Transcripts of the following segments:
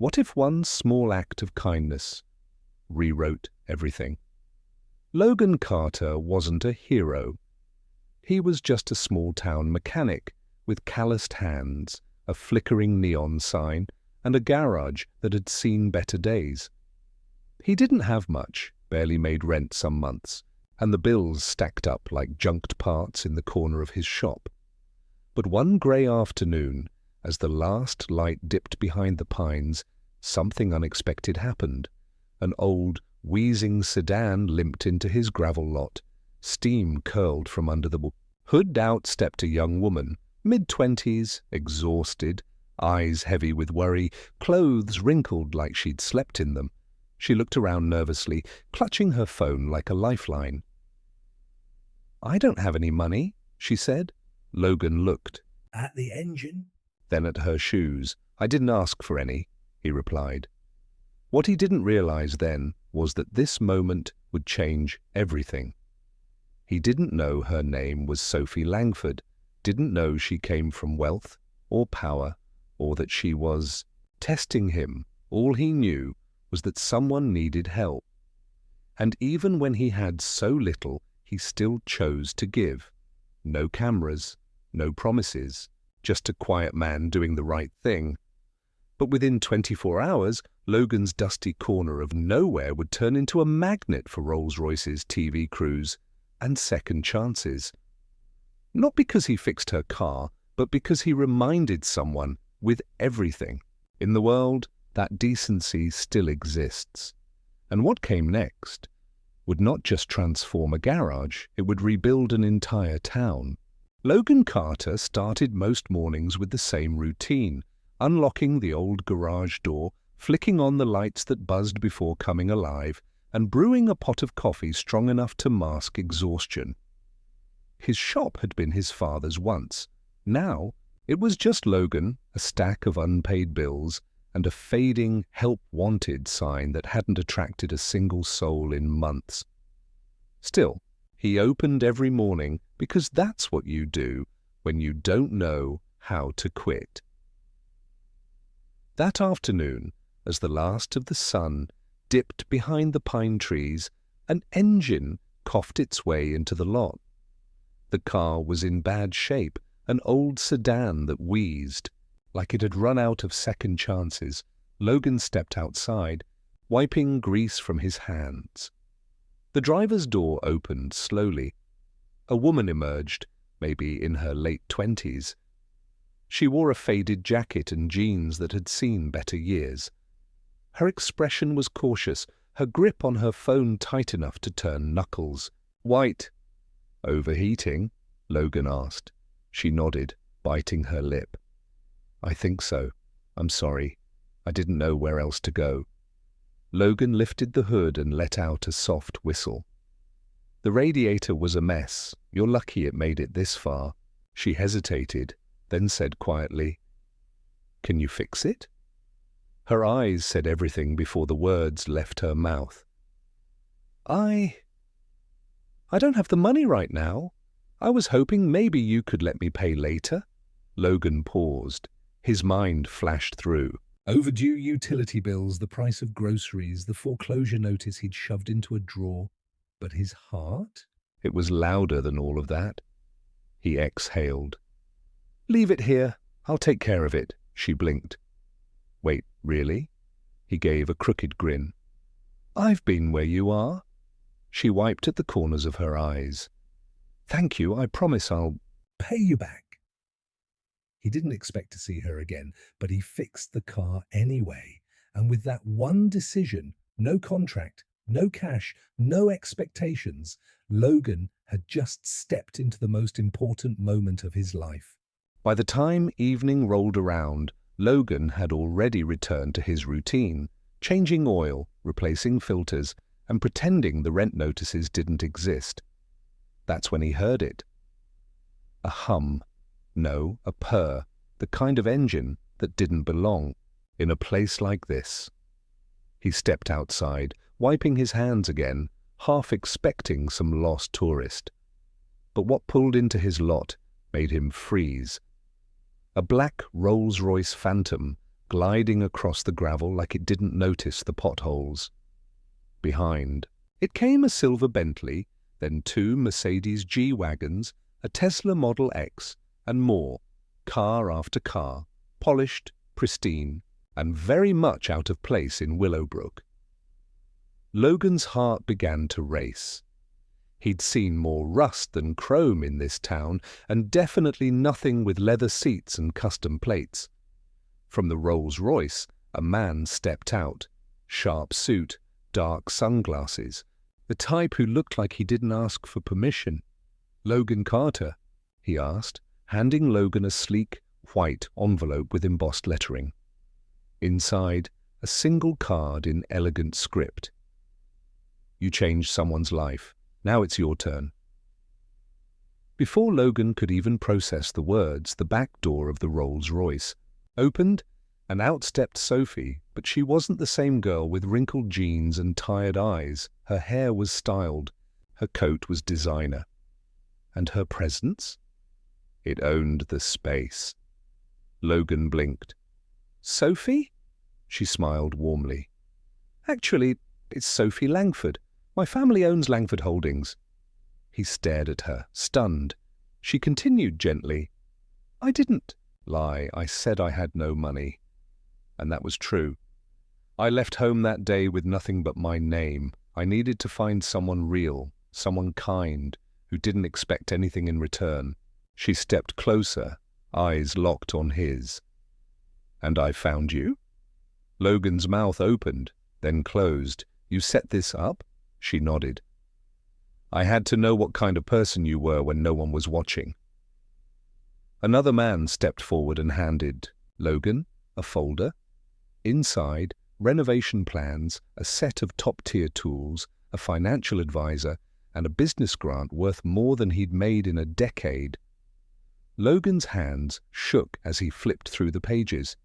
What if one small act of kindness rewrote everything? Logan Carter wasn't a hero. He was just a small-town mechanic with calloused hands, a flickering neon sign, and a garage that had seen better days. He didn't have much, barely made rent some months, and the bills stacked up like junked parts in the corner of his shop. But one grey afternoon, as the last light dipped behind the pines, something unexpected happened. An old, wheezing sedan limped into his gravel lot. Steam curled from under the hood. Out stepped a young woman, mid-20s, exhausted, eyes heavy with worry, clothes wrinkled like she'd slept in them. She looked around nervously, clutching her phone like a lifeline. "I don't have any money," she said. Logan looked. "At the engine?" Then at her shoes. "I didn't ask for any," he replied. What he didn't realize then was that this moment would change everything. He didn't know her name was Sophie Langford, didn't know she came from wealth or power, or that she was testing him. All he knew was that someone needed help. And even when he had so little, he still chose to give. No cameras, no promises, just a quiet man doing the right thing. But within 24 hours, Logan's dusty corner of nowhere would turn into a magnet for Rolls-Royces, TV crews, and second chances. Not because he fixed her car, but because he reminded someone with everything in the world that decency still exists. And what came next would not just transform a garage, it would rebuild an entire town. Logan Carter started most mornings with the same routine, unlocking the old garage door, flicking on the lights that buzzed before coming alive, and brewing a pot of coffee strong enough to mask exhaustion. His shop had been his father's once. Now, it was just Logan, a stack of unpaid bills, and a fading "Help Wanted" sign that hadn't attracted a single soul in months. Still, he opened every morning because that's what you do when you don't know how to quit. That afternoon, as the last of the sun dipped behind the pine trees, an engine coughed its way into the lot. The car was in bad shape, an old sedan that wheezed. Like it had run out of second chances, Logan stepped outside, wiping grease from his hands. The driver's door opened slowly. A woman emerged, maybe in her late 20s. She wore a faded jacket and jeans that had seen better years. Her expression was cautious, her grip on her phone tight enough to turn knuckles. "White." "Overheating?" Logan asked. She nodded, biting her lip. "I think so. I'm sorry. I didn't know where else to go." Logan lifted the hood and let out a soft whistle. "The radiator was a mess. You're lucky it made it this far." She hesitated, then said quietly, "Can you fix it?" Her eyes said everything before the words left her mouth. I don't have the money right now. I was hoping maybe you could let me pay later." Logan paused. His mind flashed through. Overdue utility bills, the price of groceries, the foreclosure notice he'd shoved into a drawer. But his heart? It was louder than all of that. He exhaled. "Leave it here. I'll take care of it," she blinked. "Wait, really?" He gave a crooked grin. "I've been where you are." She wiped at the corners of her eyes. "Thank you. I promise I'll pay you back." He didn't expect to see her again, but he fixed the car anyway. And with that one decision, no contract, no cash, no expectations, Logan had just stepped into the most important moment of his life. By the time evening rolled around, Logan had already returned to his routine, changing oil, replacing filters, and pretending the rent notices didn't exist. That's when he heard it. A hum. No, a purr, the kind of engine that didn't belong in a place like this. He stepped outside, wiping his hands again, half expecting some lost tourist. But what pulled into his lot made him freeze. A black Rolls-Royce Phantom, gliding across the gravel like it didn't notice the potholes. Behind, it came a silver Bentley, then 2 Mercedes G-Wagons, a Tesla Model X, and more, car after car, polished, pristine, and very much out of place in Willowbrook. Logan's heart began to race. He'd seen more rust than chrome in this town, and definitely nothing with leather seats and custom plates. From the Rolls-Royce, a man stepped out, sharp suit, dark sunglasses, the type who looked like he didn't ask for permission. "Logan Carter?" he asked, handing Logan a sleek, white envelope with embossed lettering. Inside, a single card in elegant script. "You changed someone's life. Now it's your turn." Before Logan could even process the words, the back door of the Rolls-Royce opened, and out stepped Sophie, but she wasn't the same girl with wrinkled jeans and tired eyes. Her hair was styled, her coat was designer. And her presence? It owned the space. Logan blinked. "Sophie?" She smiled warmly. "Actually, it's Sophie Langford. My family owns Langford Holdings." He stared at her, stunned. She continued gently. "I didn't lie. I said I had no money." And that was true. "I left home that day with nothing but my name. I needed to find someone real, someone kind, who didn't expect anything in return." She stepped closer, eyes locked on his. "And I found you?" Logan's mouth opened, then closed. "You set this up?" She nodded. "I had to know what kind of person you were when no one was watching." Another man stepped forward and handed Logan a folder. Inside, renovation plans, a set of top-tier tools, a financial advisor, and a business grant worth more than he'd made in a decade. Logan's hands shook as he flipped through the pages.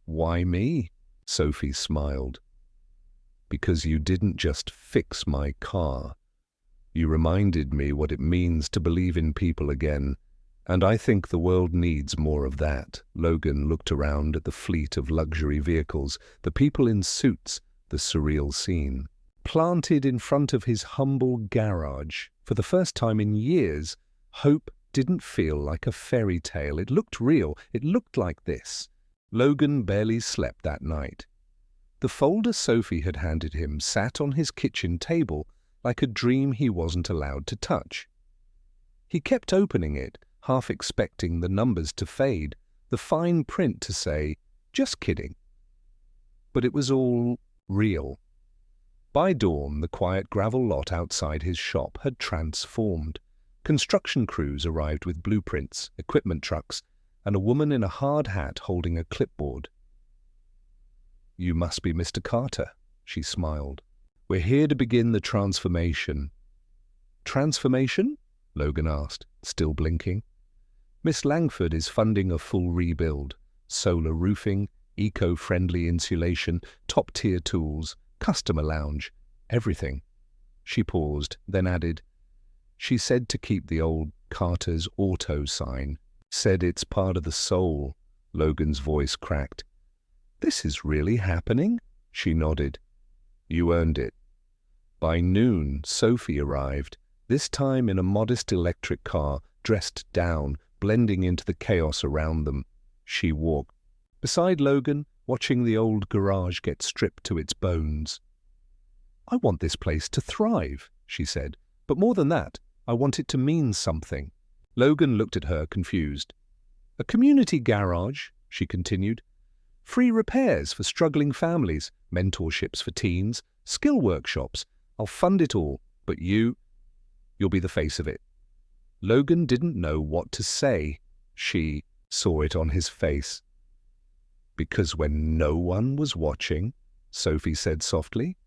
"Why me?" Sophie smiled. "Because you didn't just fix my car. You reminded me what it means to believe in people again, and I think the world needs more of that." Logan looked around at the fleet of luxury vehicles, the people in suits, the surreal scene. Planted in front of his humble garage, for the first time in years, hope didn't feel like a fairy tale. It looked real. It looked like this. Logan barely slept that night. The folder Sophie had handed him sat on his kitchen table like a dream he wasn't allowed to touch. He kept opening it, half expecting the numbers to fade, the fine print to say, "Just kidding." But it was all real. By dawn, the quiet gravel lot outside his shop had transformed. Construction crews arrived with blueprints, equipment trucks, and a woman in a hard hat holding a clipboard. "You must be Mr. Carter," she smiled. "We're here to begin the transformation." "Transformation?" Logan asked, still blinking. "Miss Langford is funding a full rebuild. Solar roofing, eco-friendly insulation, top-tier tools, customer lounge, everything." She paused, then added, "She said to keep the old Carter's Auto sign. Said it's part of the soul." Logan's voice cracked. "This is really happening?" She nodded. "You earned it." By noon, Sophie arrived, this time in a modest electric car, dressed down, blending into the chaos around them. She walked beside Logan, watching the old garage get stripped to its bones. "I want this place to thrive," she said. "But more than that, I want it to mean something." Logan looked at her, confused. "A community garage," she continued. "Free repairs for struggling families, mentorships for teens, skill workshops. I'll fund it all, but you'll be the face of it." Logan didn't know what to say. She saw it on his face. "Because when no one was watching," Sophie said softly,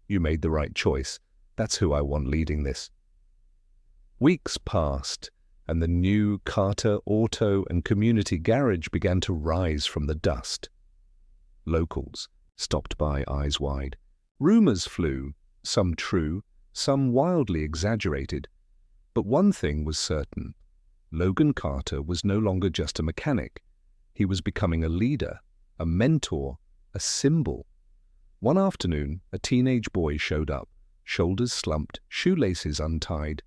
"you made the right choice. That's who I want leading this." Weeks passed, and the new Carter Auto and Community Garage began to rise from the dust. Locals stopped by, eyes wide. Rumors flew, some true, some wildly exaggerated. But one thing was certain. Logan Carter was no longer just a mechanic. He was becoming a leader, a mentor, a symbol. One afternoon, a teenage boy showed up, shoulders slumped, shoelaces untied.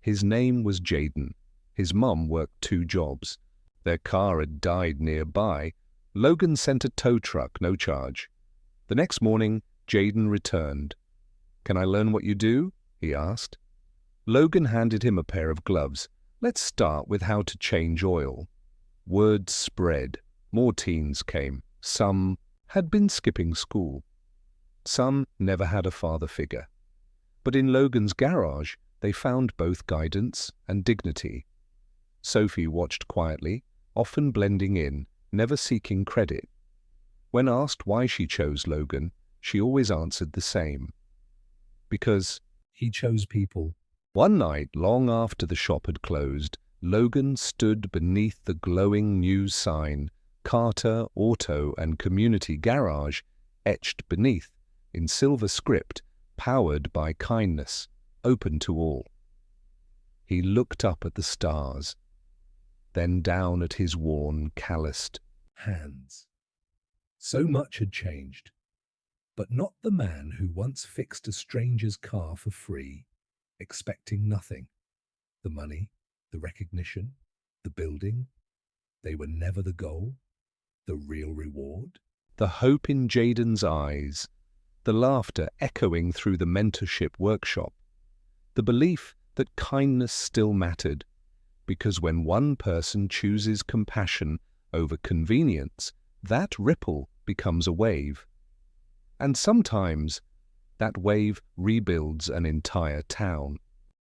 His name was Jaden. His mum worked 2 jobs. Their car had died nearby. Logan sent a tow truck, no charge. The next morning, Jaden returned. "Can I learn what you do?" he asked. Logan handed him a pair of gloves. "Let's start with how to change oil." Word spread. More teens came. Some had been skipping school. Some never had a father figure. But in Logan's garage, they found both guidance and dignity. Sophie watched quietly, often blending in, never seeking credit. When asked why she chose Logan, she always answered the same. Because he chose people. One night, long after the shop had closed, Logan stood beneath the glowing news sign, Carter Auto and Community Garage, etched beneath, in silver script, powered by kindness, open to all. He looked up at the stars, then down at his worn, calloused hands. So much had changed, but not the man who once fixed a stranger's car for free, expecting nothing. The money, the recognition, the building, they were never the goal, the real reward. The hope in Jaden's eyes, the laughter echoing through the mentorship workshop, the belief that kindness still mattered, because when one person chooses compassion over convenience, that ripple becomes a wave. And sometimes that wave rebuilds an entire town.